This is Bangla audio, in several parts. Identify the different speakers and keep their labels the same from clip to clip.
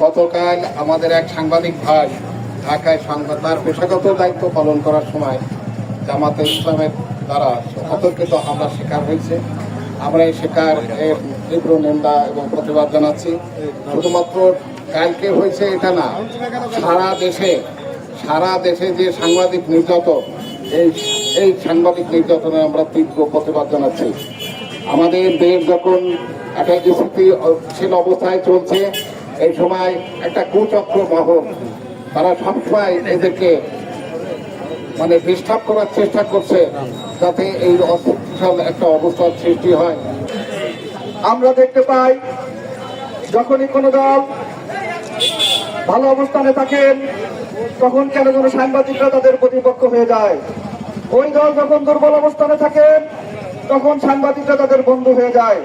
Speaker 1: গতকাল আমাদের এক সাংবাদিক ভাই ঢাকায় তার পেশাগত দায়িত্ব পালন করার সময় জামাতে ইসলামের দ্বারা অতর্কিত হামলার শিকার হয়েছে। আমরা এই শিকার এর তীব্র নিন্দা এবং প্রতিবাদ জানাচ্ছি। শুধুমাত্র কালকে হয়েছে এটা না, সারা দেশে যে সাংবাদিক নির্যাতন, এই সাংবাদিক নির্যাতনে আমরা তীব্র প্রতিবাদ জানাচ্ছি। আমাদের দেশ যখন একটা স্থিতিশীল অবস্থায় চলছে, এই সময় একটা কুচক্র মহল তারা সবসময় এদেরকে ডিস্টার্ব করার চেষ্টা করছে, যাতে এই অস্থিতিশীল একটা অবস্থার সৃষ্টি হয়।
Speaker 2: আমরা দেখতে পাই যখনই কোনো দল ভালো অবস্থানে থাকেন, তখন কেন যেন সাংবাদিকরা তাদের প্রতিপক্ষ হয়ে যায়। ওই দল যখন দুর্বল অবস্থানে থাকেন, তখন সাংবাদিকরা তাদের বন্ধু হয়ে যায়।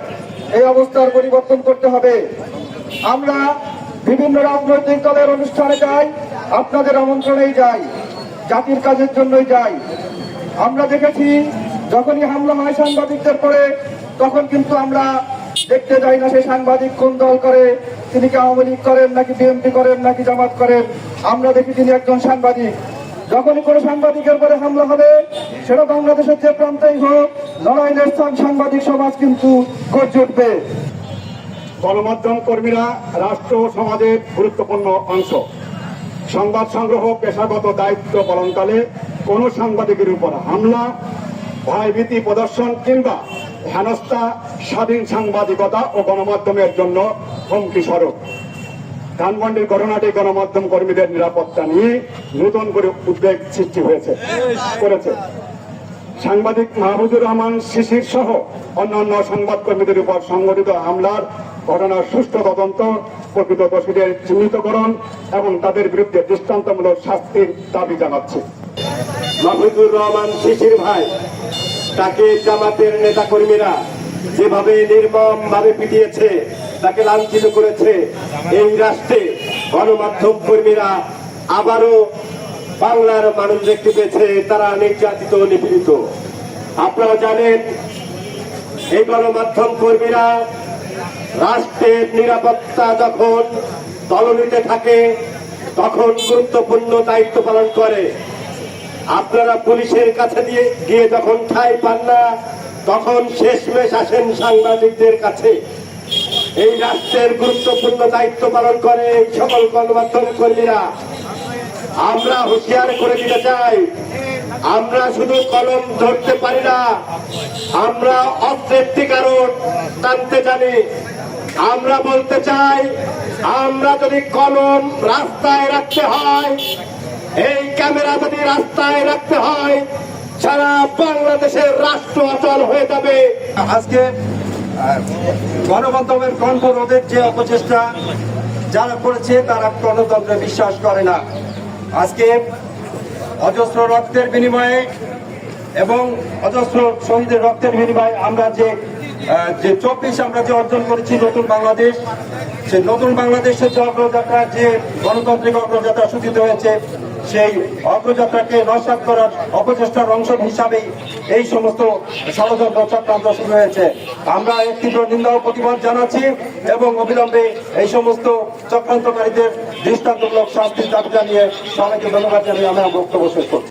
Speaker 2: এই অবস্থার পরিবর্তন করতে হবে। আমরা বিভিন্ন রাজনৈতিক দলের অনুষ্ঠানে যাই, আপনাদের আমন্ত্রণেই যাই, জাতির কাজের জন্যই যাই। আমরা দেখেছি যখনই হামলা হয় সাংবাদিকদের পরে, তখন কিন্তু আমরা দেখতে যাই না সেই সাংবাদিক কোন দল করে, তিনি কি আওয়ামী লীগ করেন নাকি বিএনপি করেন নাকি জামাত করেন। আমরা দেখি তিনি একজন সাংবাদিক। যখনই কোনো সাংবাদিকের পরে হামলা হবে, সেটা বাংলাদেশের যে প্রান্তেই হোক, লড়াইয়ের সাংবাদিক সমাজ কিন্তু গর্জে উঠবে।
Speaker 3: গণমাধ্যম কর্মীরা রাষ্ট্র ও সমাজের গুরুত্বপূর্ণ অংশ। সংবাদ সংগ্রহ পেশাগত দায়িত্ব পালনকালে কোন সাংবাদিকের উপর হামলা, ভয়ভীতি প্রদর্শন কিংবা হেনস্থা স্বাধীন সাংবাদিকতা ও গণমাধ্যমের জন্য হুমকি স্বরূপ। ধানমন্ডির ঘটনাটি গণমাধ্যম কর্মীদের নিরাপত্তা নিয়ে নতুন করে উদ্বেগ সৃষ্টি করেছে। সাংবাদিক মাহবুবুর রহমান শিশির সহ অন্যান্য সংবাদকর্মীদের উপর সংঘটিত হামলার ঘটনার সুষ্ঠু তদন্ত, প্রকৃত দোষীদের চিহ্নিতকরণ এবং তাদের বিরুদ্ধে দৃষ্টান্তমূলক শাস্তির দাবি জানাচ্ছে।
Speaker 4: মাহবুবুর রহমান শিশির ভাই, তাকে জামাতের নেতা কর্মীরা যেভাবে নির্মম ভাবে পিটিয়েছে, তাকে লাঞ্ছিত করেছে, এই রাষ্ট্রে গণমাধ্যম কর্মীরা আবারও বাংলার মানুষ দেখতে পেয়েছে তারা নির্যাতিত, নিপীড়িত। আপনারা জানেন, এই গণমাধ্যম কর্মীরা রাষ্ট্রের নিরাপত্তা যখন তলনিতে থাকে, তখন গুরুত্বপূর্ণ দায়িত্ব পালন করে। আপনারা পুলিশের কাছে গিয়ে যখন ঠাঁই পান না, তখন শেষমেশ আসেন সাংবাদিকদের কাছে। এই রাষ্ট্রের গুরুত্বপূর্ণ দায়িত্ব পালন করে এই সকল গণমাধ্যম কর্মীরা। আমরা হুঁশিয়ার করে দিতে চাই, আমরা শুধু কলম ধরতে পারি না, আমরা অস্ত্রের কারণ টানতে জানি। আমরা বলতে চাই, আমরা যদি কলম রাস্তায় রাখতে হয়, এই ক্যামেরা যদি রাস্তায় রাখতে হয়, সারা বাংলাদেশের রাষ্ট্র অচল হয়ে যাবে।
Speaker 2: আজকে গণমাধ্যমের কণ্ঠ রোধের যে অপচেষ্টা যারা করেছে, তারা গণতন্ত্রে বিশ্বাস করে না। আজকে অজস্র রক্তের বিনিময়ে এবং অজস্র শহীদের রক্তের বিনিময়ে আমরা যে 24 আমরা যে অর্জন করেছি নতুন বাংলাদেশ, সেই নতুন বাংলাদেশের যে অগ্রযাত্রা, যে গণতান্ত্রিক অগ্রযাত্রা সূচিত হয়েছে, সেই অগ্রযাত্রাকে নস্যাৎ করার অপচেষ্টার অংশ হিসাবেই এই সমস্ত ষড়যন্ত্র চক্রান্ত শুরু হয়েছে। আমরা এর তীব্র নিন্দা ও প্রতিবাদ জানাচ্ছি এবং অবিলম্বে এই সমস্ত চক্রান্তকারীদের দৃষ্টান্তমূলক শাস্তির দাবি জানিয়ে সবাইকে ধন্যবাদ জানিয়ে আমরা বক্তব্য শেষ করছি।